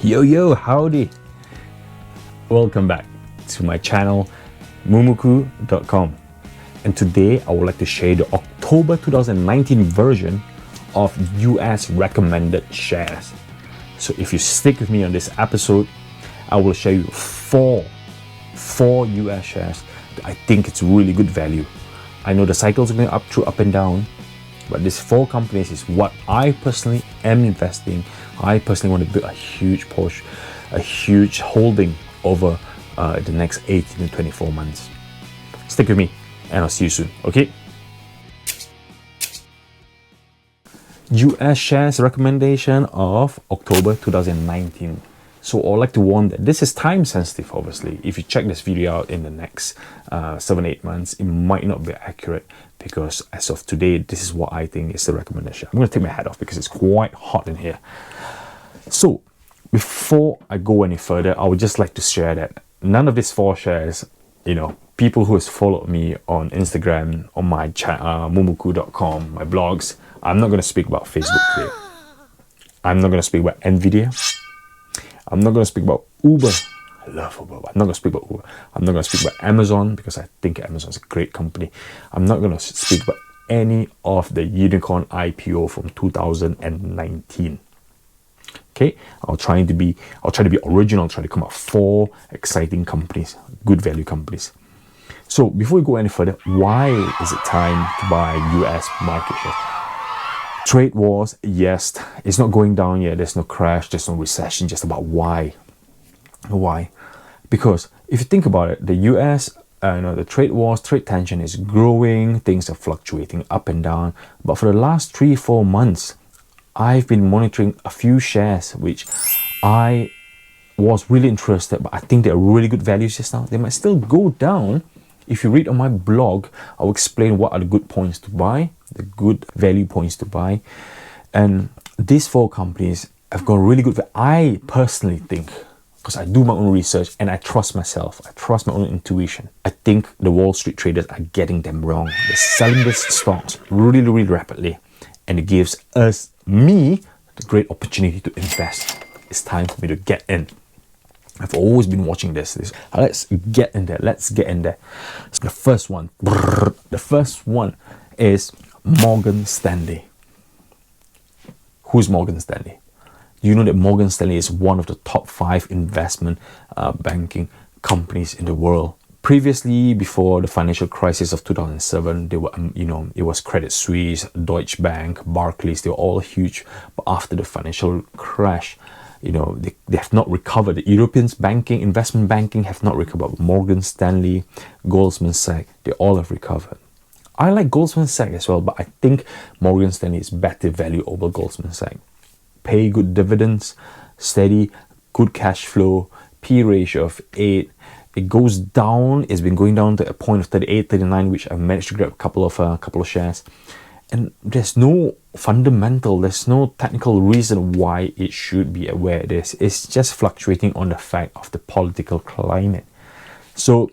Yo, howdy! Welcome back to my channel, mumuku.com. And today I would like to share the October 2019 version of US recommended shares. So if you stick with me on this episode, I will show you four US shares that I think it's really good value. I know the cycles are going up and down, but these four companies is what I personally am investing. I personally want to build a huge push, a huge holding over the next 18 to 24 months. Stick with me and I'll see you soon, okay? US shares recommendation of October 2019. So I'd like to warn that this is time sensitive, obviously. If you check this video out in the next 7-8 months, it might not be accurate because as of today, this is what I think is the recommendation. I'm going to take my hat off because it's quite hot in here. So before I go any further, I would just like to share that none of these four shares, people who has followed me on Instagram, on my mumuku.com, my blogs, I'm not going to speak about Facebook today. I'm not going to speak about Nvidia. I'm not going to speak about Uber. I love Uber, but I'm not going to speak about Uber. I'm not going to speak about Amazon because I think Amazon is a great company. I'm not going to speak about any of the unicorn IPO from 2019. Okay, I'll try to be original, try to come up with four exciting companies, good value companies. So before we go any further, why is it time to buy US market shares? Trade wars, yes, it's not going down yet. There's no crash, there's no recession. Just about why? Why? Because if you think about it, the US, the trade wars, trade tension is growing. Things are fluctuating up and down. But for the last 3-4 months, I've been monitoring a few shares which I was really interested, but I think they're really good values just now. They might still go down. If you read on my blog, I'll explain what are the good points to buy, the good value points to buy. And these four companies have got really good value. I personally think, because I do my own research and I trust myself, I trust my own intuition, I think the Wall Street traders are getting them wrong. They're selling these stocks really rapidly. And it gives me the great opportunity to invest. It's time for me to get in. I've always been watching this. Let's get in there. Let's get in there. So the first one is Morgan Stanley. Who's Morgan Stanley? You know that Morgan Stanley is one of the top 5 investment banking companies in the world. Previously, before the financial crisis of 2007, they were, it was Credit Suisse, Deutsche Bank, Barclays. They were all huge. But after the financial crash, they have not recovered. The European banking, investment banking have not recovered. Morgan Stanley, Goldman Sachs, they all have recovered. I like Goldman Sachs as well, but I think Morgan Stanley is better value over Goldman Sachs. Pay good dividends, steady, good cash flow, P ratio of 8. It goes down. It's been going down to a point of 38, 39, which I've managed to grab a couple of shares. And there's no fundamental, there's no technical reason why it should be where it is. It's just fluctuating on the fact of the political climate. So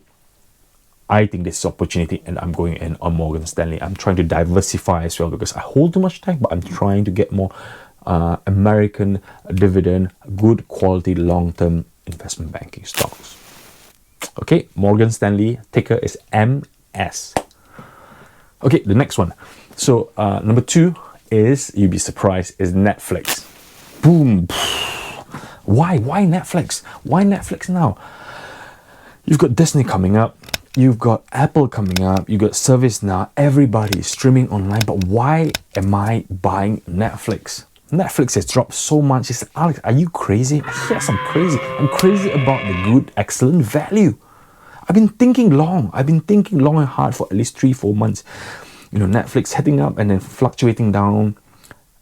I think this is opportunity and I'm going in on Morgan Stanley. I'm trying to diversify as well because I hold too much time, but I'm trying to get more American dividend, good quality long-term investment banking stocks. Okay, Morgan Stanley, ticker is MS. Okay, the next one. So number 2 is, you'll be surprised, is Netflix. Boom. Why Netflix? Why Netflix now? You've got Disney coming up. You've got Apple coming up. You've got ServiceNow. Everybody is streaming online. But why am I buying Netflix? Netflix has dropped so much. He said, Alex, are you crazy? Yes, I'm crazy. I'm crazy about the good, excellent value. I've been thinking long and hard for at least 3-4 months. Netflix heading up and then fluctuating down.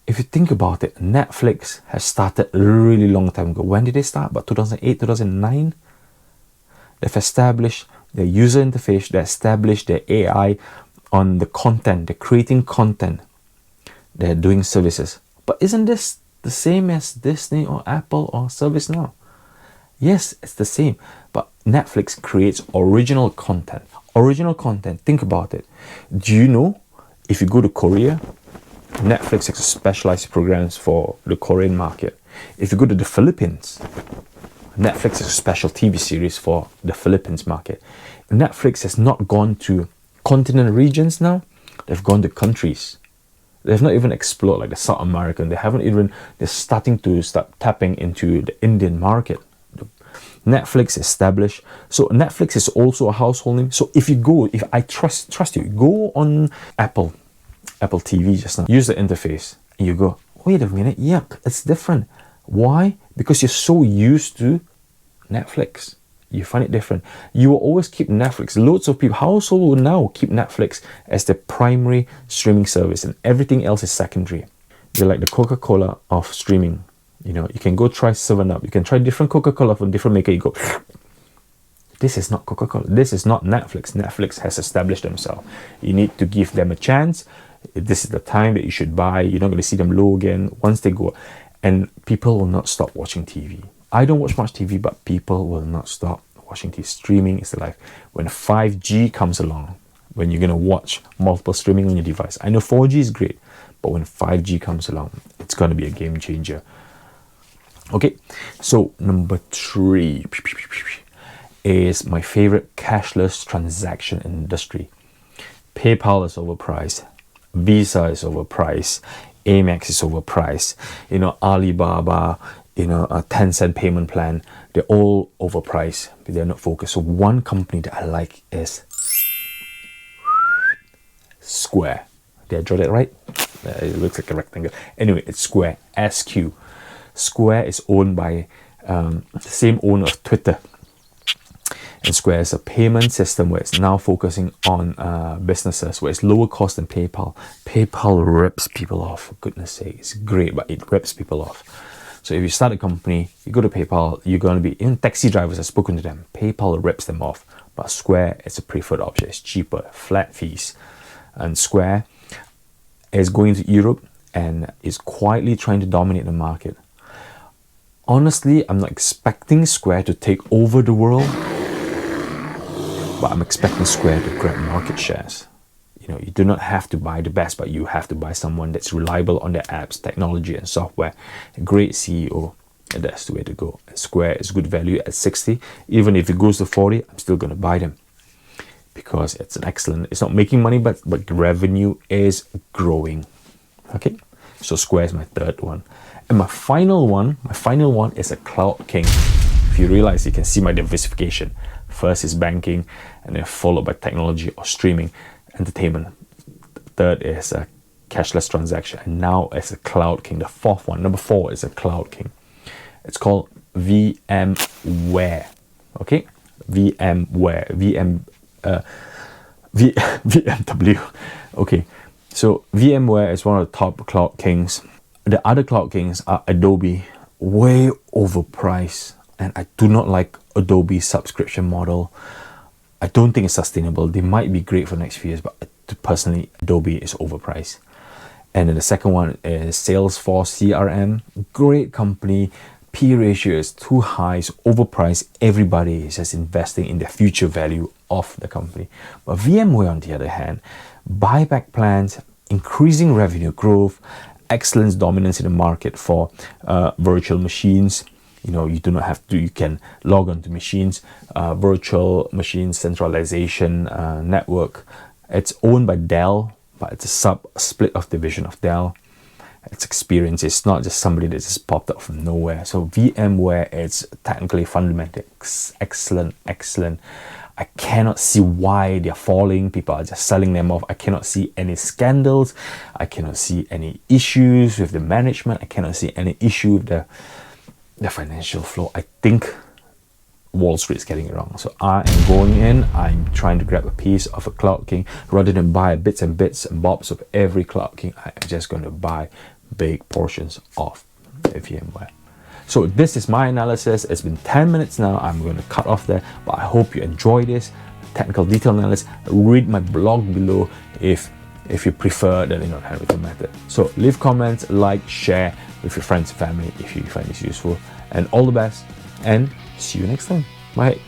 If you think about it, Netflix has started a really long time ago. When did they start? About 2008, 2009? They've established their user interface. They established their AI on the content. They're creating content. They're doing services. But isn't this the same as Disney or Apple or ServiceNow? Yes, it's the same. But Netflix creates original content. Original content, think about it. Do you know, if you go to Korea, Netflix has specialized programs for the Korean market. If you go to the Philippines, Netflix is a special TV series for the Philippines market. Netflix has not gone to continental regions now, they've gone to countries. They've not even explored like the South American. They're starting to start tapping into the Indian market. Netflix established. So Netflix is also a household name. So if I trust you, go on Apple TV just now, use the interface, and you go, wait a minute, yuck, it's different. Why? Because you're so used to Netflix. You find it different. You will always keep Netflix. Loads of people, household will now keep Netflix as their primary streaming service, and everything else is secondary. They're like the Coca-Cola of streaming. You know, you can go try 7-Up. You can try different Coca-Cola from different maker. You go, this is not Coca-Cola. This is not Netflix. Netflix has established themselves. You need to give them a chance. This is the time that you should buy. You're not going to see them low again once they go. And people will not stop watching TV. I don't watch much TV, but people will not stop watching TV. Streaming is the life. When 5G comes along, when you're going to watch multiple streaming on your device. I know 4G is great, but when 5G comes along, it's going to be a game changer. Okay, so number 3 is my favorite cashless transaction industry. PayPal is overpriced. Visa is overpriced. Amex is overpriced. You know, Alibaba, you know, a 10-cent payment plan, they're all overpriced, but they're not focused. So one company that I like is Square. Did I draw that right? It looks like a rectangle. Anyway, it's Square, SQ. Square is owned by the same owner of Twitter. And Square is a payment system where it's now focusing on businesses, where it's lower cost than PayPal. PayPal rips people off, for goodness sake. It's great, but it rips people off. So if you start a company, you go to PayPal, you're going to be, even taxi drivers, I've spoken to them, PayPal rips them off. But Square is a preferred option. It's cheaper, flat fees. And Square is going to Europe and is quietly trying to dominate the market. Honestly, I'm not expecting Square to take over the world, but I'm expecting Square to grab market shares. You know, you do not have to buy the best, but you have to buy someone that's reliable on their apps, technology, and software. A great CEO, and that's the way to go. And Square is good value at 60. Even if it goes to 40, I'm still going to buy them because it's an excellent. It's not making money, but the revenue is growing. Okay, so Square is my third one. And my final one is a cloud king. If you realize, you can see my diversification. First is banking, and then followed by technology or streaming, entertainment. Third is a cashless transaction, and now it's a cloud king. The fourth one, number 4, is a cloud king. It's called VMware. Okay, VMware, VMW. Okay, so VMware is one of the top cloud kings. The other cloud kings are Adobe, way overpriced, and I do not like Adobe's subscription model. I don't think it's sustainable. They might be great for the next few years, but personally, Adobe is overpriced. And then the second one is Salesforce CRM, great company. P ratio is too high, it's overpriced. Everybody is just investing in the future value of the company. But VMware, on the other hand, buyback plans, increasing revenue growth, excellent dominance in the market for virtual machines. You know, you do not have to, you can log on to machines, virtual machine centralization network. It's owned by Dell, but it's a split of division of Dell. It's experience. It's not just somebody that just popped up from nowhere. So VMware is technically fundamentally excellent. I cannot see why they're falling. People are just selling them off. I cannot see any scandals. I cannot see any issues with the management. I cannot see any issue with the financial flow. I think Wall Street is getting it wrong. So I am going in. I'm trying to grab a piece of a cloud king rather than buy bits and bobs of every cloud king. I am just going to buy big portions of VMware. So this is my analysis. It's been 10 minutes now. I'm going to cut off there, but I hope you enjoy this technical detail analysis. Read my blog below if you prefer the handwritten method. So leave comments, like, share with your friends and family if you find this useful. And all the best, and see you next time. Bye.